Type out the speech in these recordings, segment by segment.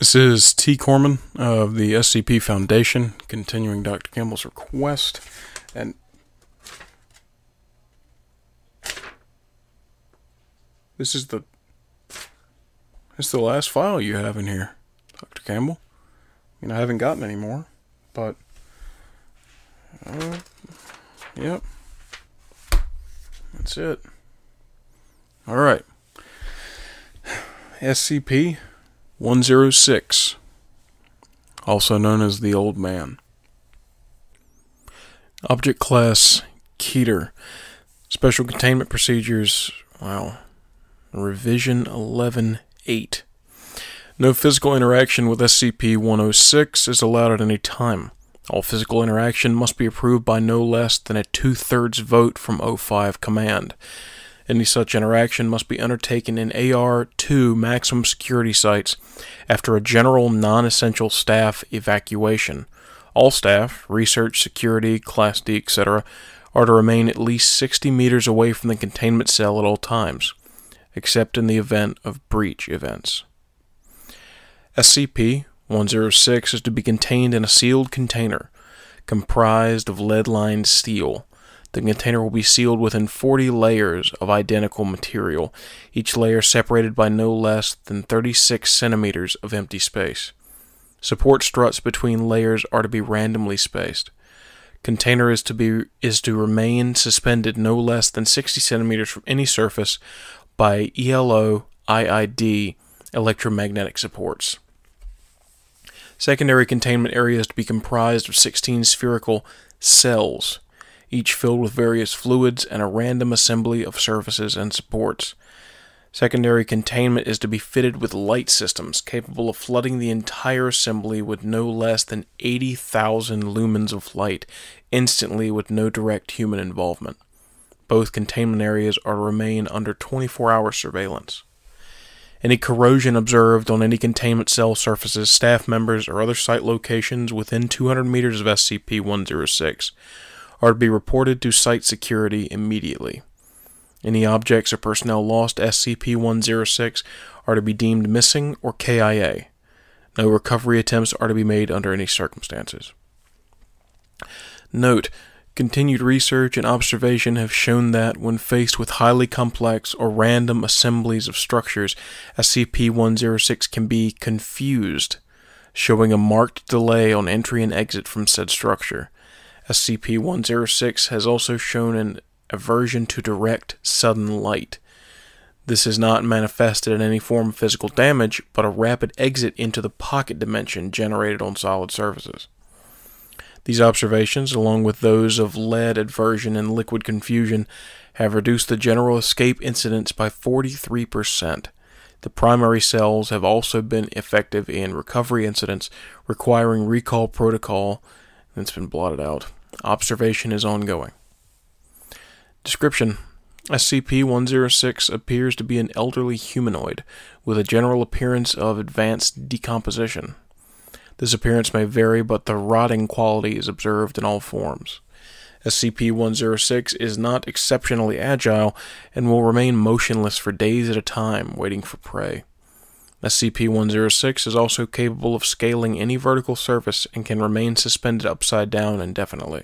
This is T. Corman of the SCP Foundation, continuing Dr. Campbell's request, and this is the last file you have in here, Dr. Campbell. I mean, I haven't gotten any more, but yep, that's it. All right, SCP-106, also known as the Old Man. Object Class Keter. Special Containment Procedures, Revision 11-8. No physical interaction with SCP-106 is allowed at any time. All physical interaction must be approved by no less than a 2/3 vote from O5 Command. Any such interaction must be undertaken in AR-2 maximum security sites after a general non-essential staff evacuation. All staff, research, security, Class D, etc., are to remain at least 60 meters away from the containment cell at all times, except in the event of breach events. SCP-106 is to be contained in a sealed container comprised of lead-lined steel. The container will be sealed within 40 layers of identical material, each layer separated by no less than 36 centimeters of empty space. Support struts between layers are to be randomly spaced. Container is to remain suspended no less than 60 centimeters from any surface by ELO-IID electromagnetic supports. Secondary containment area is to be comprised of 16 spherical cells, each filled with various fluids and a random assembly of surfaces and supports. Secondary containment is to be fitted with light systems capable of flooding the entire assembly with no less than 80,000 lumens of light instantly with no direct human involvement. Both containment areas are to remain under 24-hour surveillance. Any corrosion observed on any containment cell surfaces, staff members, or other site locations within 200 meters of SCP-106 are to be reported to site security immediately. Any objects or personnel lost to SCP-106 are to be deemed missing or KIA. No recovery attempts are to be made under any circumstances. Note: continued research and observation have shown that, when faced with highly complex or random assemblies of structures, SCP-106 can be confused, showing a marked delay on entry and exit from said structure. SCP-106 has also shown an aversion to direct, sudden light. This is not manifested in any form of physical damage, but a rapid exit into the pocket dimension generated on solid surfaces. These observations, along with those of lead aversion and liquid confusion, have reduced the general escape incidence by 43%. The primary cells have also been effective in recovery incidents requiring recall protocol. It's been blotted out. Observation is ongoing. Description: SCP-106 appears to be an elderly humanoid with a general appearance of advanced decomposition. This appearance may vary, but the rotting quality is observed in all forms. SCP-106 is not exceptionally agile and will remain motionless for days at a time, waiting for prey. SCP-106 is also capable of scaling any vertical surface and can remain suspended upside down indefinitely.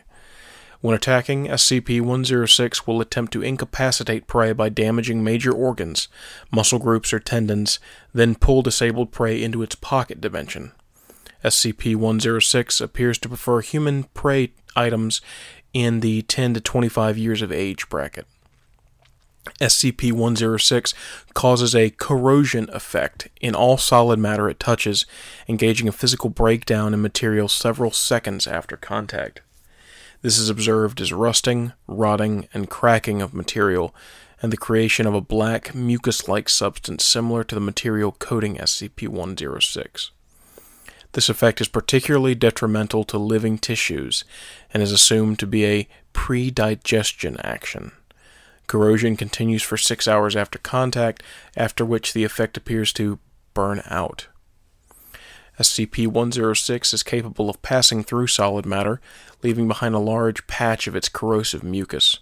When attacking, SCP-106 will attempt to incapacitate prey by damaging major organs, muscle groups, or tendons, then pull disabled prey into its pocket dimension. SCP-106 appears to prefer human prey items in the 10 to 25 years of age bracket. SCP-106 causes a corrosion effect in all solid matter it touches, engaging a physical breakdown in material several seconds after contact. This is observed as rusting, rotting, and cracking of material, and the creation of a black, mucus-like substance similar to the material coating SCP-106. This effect is particularly detrimental to living tissues, and is assumed to be a pre-digestion action. Corrosion continues for 6 hours after contact, after which the effect appears to burn out. SCP-106 is capable of passing through solid matter, leaving behind a large patch of its corrosive mucus.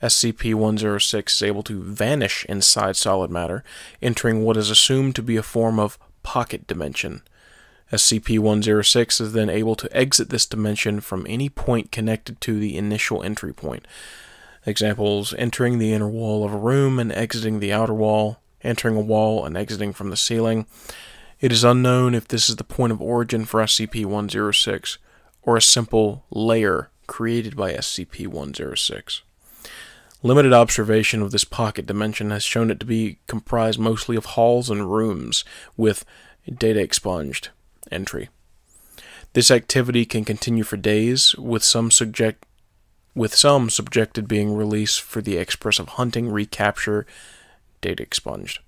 SCP-106 is able to vanish inside solid matter, entering what is assumed to be a form of pocket dimension. SCP-106 is then able to exit this dimension from any point connected to the initial entry point. Examples: entering the inner wall of a room and exiting the outer wall, entering a wall and exiting from the ceiling. It is unknown if this is the point of origin for SCP-106, or a simple layer created by SCP-106. Limited observation of this pocket dimension has shown it to be comprised mostly of halls and rooms with data expunged entry. This activity can continue for days, with some subjected being released for the express of hunting, recapture, data expunged.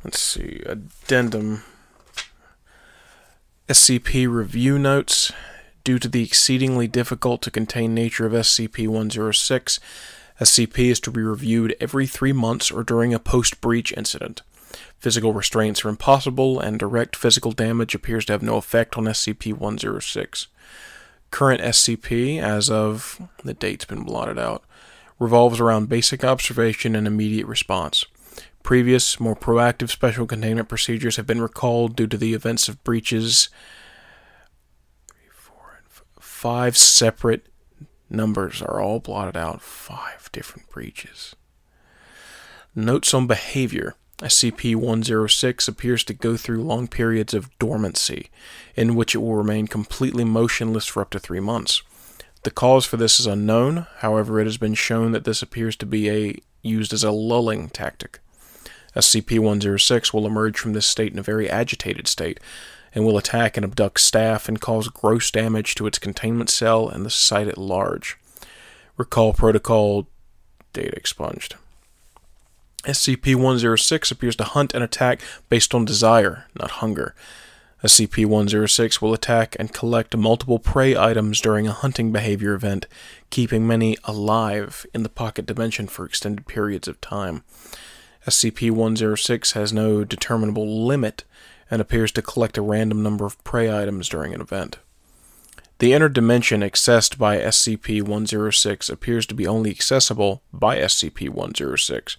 Let's see, addendum. SCP review notes. Due to the exceedingly difficult to contain nature of SCP-106, SCP is to be reviewed every 3 months or during a post-breach incident. Physical restraints are impossible, and direct physical damage appears to have no effect on SCP-106. Current SCP, as of the date's been blotted out, revolves around basic observation and immediate response. Previous, more proactive special containment procedures have been recalled due to the events of breaches. 5 separate numbers are all blotted out. 5 different breaches. Notes on behavior. SCP-106 appears to go through long periods of dormancy, in which it will remain completely motionless for up to 3 months. The cause for this is unknown. However, it has been shown that this appears to be used as a lulling tactic. SCP-106 will emerge from this state in a very agitated state, and will attack and abduct staff and cause gross damage to its containment cell and the site at large. Recall protocol, data expunged. SCP-106 appears to hunt and attack based on desire, not hunger. SCP-106 will attack and collect multiple prey items during a hunting behavior event, keeping many alive in the pocket dimension for extended periods of time. SCP-106 has no determinable limit and appears to collect a random number of prey items during an event. The inner dimension accessed by SCP-106 appears to be only accessible by SCP-106.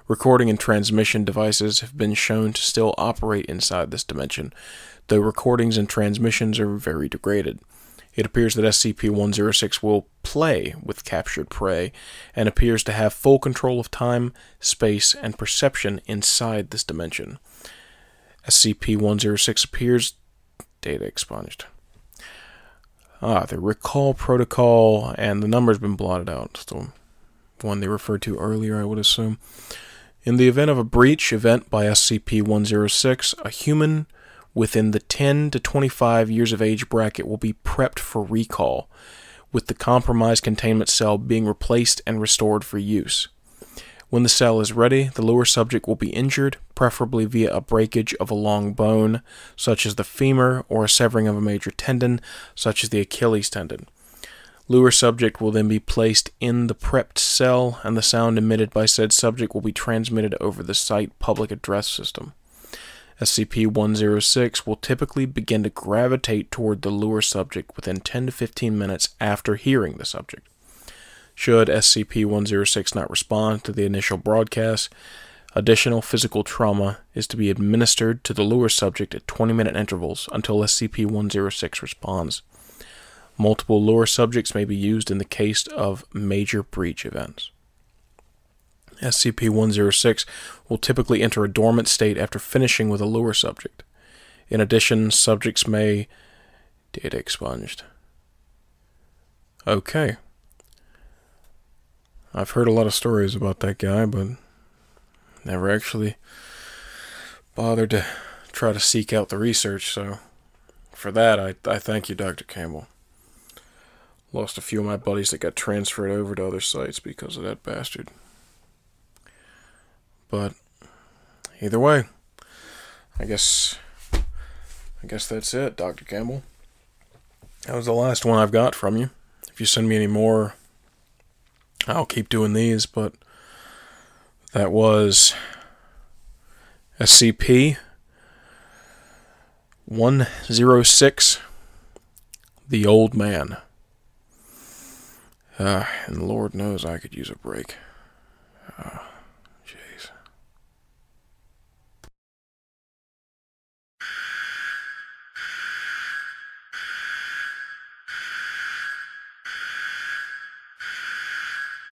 Recording and transmission devices have been shown to still operate inside this dimension, though recordings and transmissions are very degraded. It appears that SCP-106 will play with captured prey, and appears to have full control of time, space, and perception inside this dimension. SCP-106 appears... data expunged. The recall protocol, and the number's been blotted out. It's the one they referred to earlier, I would assume. In the event of a breach event by SCP-106, a human within the 10 to 25 years of age bracket will be prepped for recall, with the compromised containment cell being replaced and restored for use. When the cell is ready, the lower subject will be injured, preferably via a breakage of a long bone, such as the femur, or a severing of a major tendon, such as the Achilles tendon. Lower subject will then be placed in the prepped cell, and the sound emitted by said subject will be transmitted over the site public address system. SCP-106 will typically begin to gravitate toward the lure subject within 10 to 15 minutes after hearing the subject. Should SCP-106 not respond to the initial broadcast, additional physical trauma is to be administered to the lure subject at 20-minute intervals until SCP-106 responds. Multiple lure subjects may be used in the case of major breach events. SCP-106 will typically enter a dormant state after finishing with a lure subject. In addition, subjects may... data expunged. Okay. I've heard a lot of stories about that guy, but never actually bothered to try to seek out the research, so for that, I thank you, Dr. Campbell. Lost a few of my buddies that got transferred over to other sites because of that bastard. But either way, I guess that's it, Dr. Campbell. That was the last one I've got from you. If you send me any more, I'll keep doing these, but that was SCP-106, The Old Man. And Lord knows I could use a break.